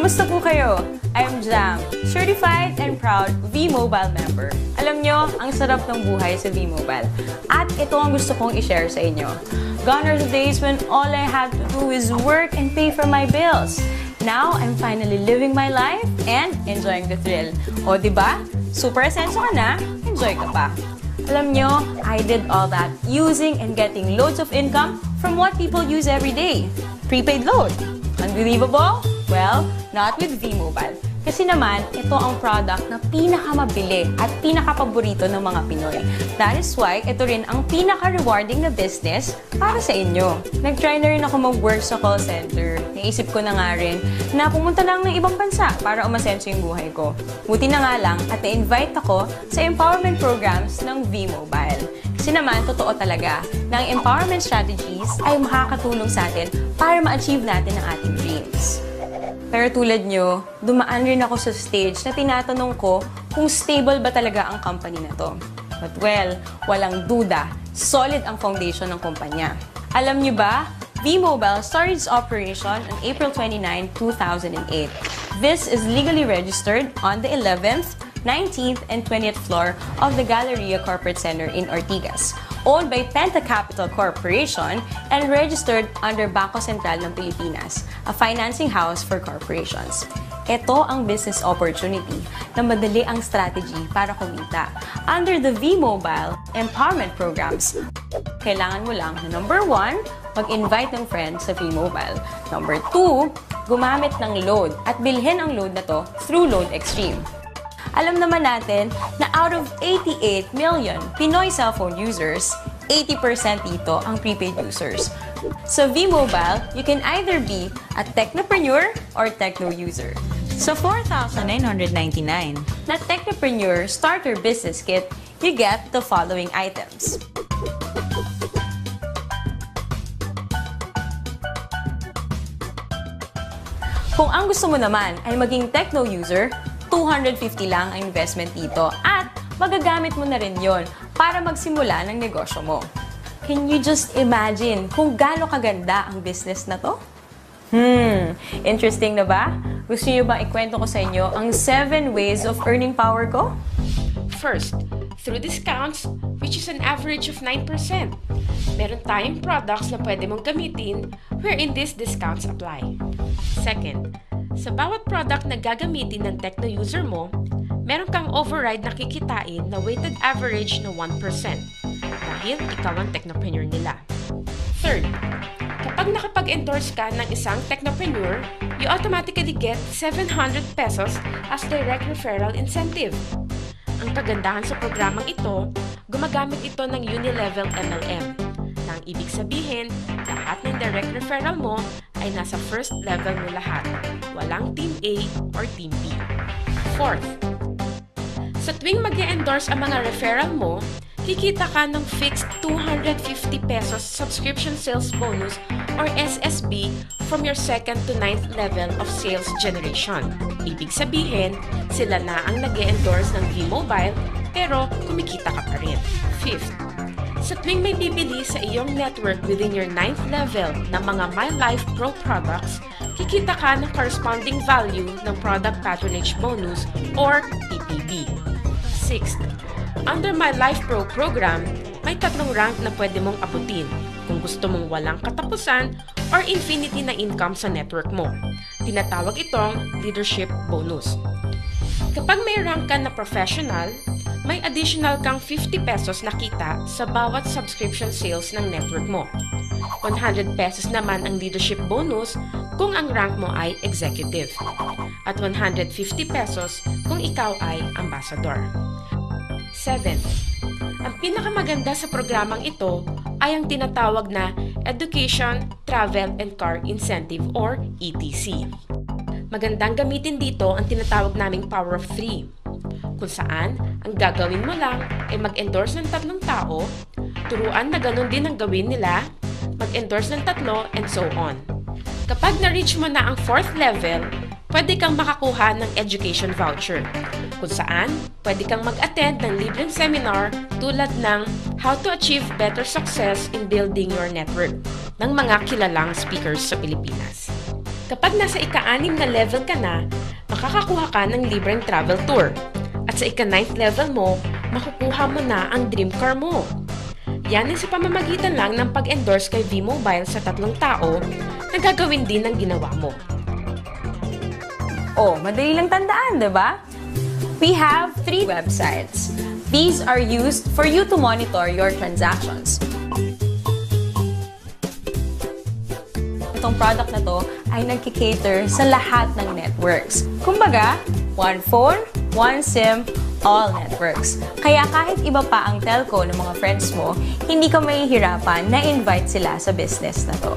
Kamusta po kayo? I'm Jam, certified and proud V-Mobile member. Alam nyo, ang sarap ng buhay sa V-Mobile. At ito ang gusto kong i-share sa inyo. Gone are the days when all I had to do is work and pay for my bills. Now, I'm finally living my life and enjoying the thrill. O, diba? Super asenso ka na, enjoy ka pa. Alam nyo, I did all that using and getting loads of income from what people use every day. Prepaid load. Unbelievable? Well, not with V-Mobile. Kasi naman, ito ang product na pinakamabili at pinakapaborito ng mga Pinoy. That is why, ito rin ang pinaka-rewarding na business para sa inyo. Nag-try na rin ako mag-work sa call center. Naisip ko na nga rin na pumunta lang ng ibang bansa para umasenso yung buhay ko. Buti na nga lang at na-invite ako sa empowerment programs ng V-Mobile. Kasi naman, totoo talaga na ang empowerment strategies ay makakatulong sa atin para ma-achieve natin ang ating dreams. Pero tulad nyo, dumaan rin ako sa stage na tinatanong ko kung stable ba talaga ang company na to. But well, walang duda, solid ang foundation ng kumpanya. Alam nyo ba, V-Mobile started its operation on April 29, 2008. This is legally registered on the 11th, 19th, and 20th floor of the Galleria Corporate Center in Ortigas, owned by Penta Capital Corporation and registered under Bangko Sentral ng Pilipinas, a financing house for corporations. Ito ang business opportunity na madali ang strategy para kumita. Under the V-Mobile Empowerment Programs, kailangan mo lang na number 1, mag-invite ng friends sa V-Mobile. Number 2, gumamit ng load at bilhin ang load na to through Load Extreme. Alam naman natin na out of 88 million Pinoy cellphone users, 80% dito ang prepaid users. Sa V-Mobile, you can either be a technopreneur or techno user. Sa 4,999 na Technopreneur Starter Business Kit, you get the following items. Kung ang gusto mo naman ay maging techno user, 250 lang ang investment dito at magagamit mo na rin yon para magsimula ng negosyo mo. Can you just imagine kung gaano kaganda ang business na to? Interesting na ba? Gusto niyo bang ikwento ko sa inyo ang 7 ways of earning power ko? First, through discounts, which is an average of 9%. Meron tayong products na pwede mong gamitin wherein these discounts apply. Second, sa bawat product na gagamitin ng techno user mo, meron kang override na kikitain na weighted average na 1% dahil ikaw ang technopreneur nila. Third, kapag nakapag-endorse ka ng isang technopreneur, you automatically get 700 pesos as direct referral incentive. Ang kagandahan sa programang ito, gumagamit ito ng Unilevel MLM. Na ang ibig sabihin, lahat ng direct referral mo ay nasa first level mo lahat. Walang Team A or Team B. Fourth, sa tuwing mag-e-endorse ang mga referral mo, kikita ka ng fixed 250 pesos subscription sales bonus or SSB from your second to 9th level of sales generation. Ibig sabihin, sila na ang nag-e-endorse ng V-Mobile pero kumikita ka pa rin. Fifth, sa tuwing may bibili sa iyong network within your 9th level ng mga My Life Pro products, kikita ka ng corresponding value ng Product Patronage Bonus or PPB. Sixth, under My Life Pro program, may 3 rank na pwede mong abutin kung gusto mong walang katapusan or infinity na income sa network mo. Tinatawag itong Leadership Bonus. Kapag may rank ka na professional, may additional kang 50 pesos na kita sa bawat subscription sales ng network mo. 100 pesos naman ang leadership bonus kung ang rank mo ay executive. At 150 pesos kung ikaw ay ambassador. 7. Ang pinakamaganda sa programang ito ay ang tinatawag na Education, Travel, and Car Incentive or ETC. Magandang gamitin dito ang tinatawag naming Power of 3. Kung saan, ang gagawin mo lang ay mag-endorse ng 3 tao, turuan na ganun din ang gawin nila, mag-endorse ng 3, and so on. Kapag na-reach mo na ang 4th level, pwede kang makakuha ng education voucher, kung saan pwede kang mag-attend ng libreng seminar tulad ng How to Achieve Better Success in Building Your Network ng mga kilalang speakers sa Pilipinas. Kapag nasa ika-6 na level ka na, makakakuha ka ng libreng travel tour. At sa ika-9th level mo, makukuha mo na ang dream car mo. Yan ay sa pamamagitan lang ng pag-endorse kay V-Mobile sa 3 tao na gagawin din ng ginawa mo. Oh, madali lang tandaan, di ba? We have 3 websites. These are used for you to monitor your transactions. Itong product na to ay nagkikater sa lahat ng networks. Kumbaga, one phone, one SIM, all networks. Kaya kahit iba pa ang telco ng mga friends mo, hindi ka mahihirapan na invite sila sa business na to.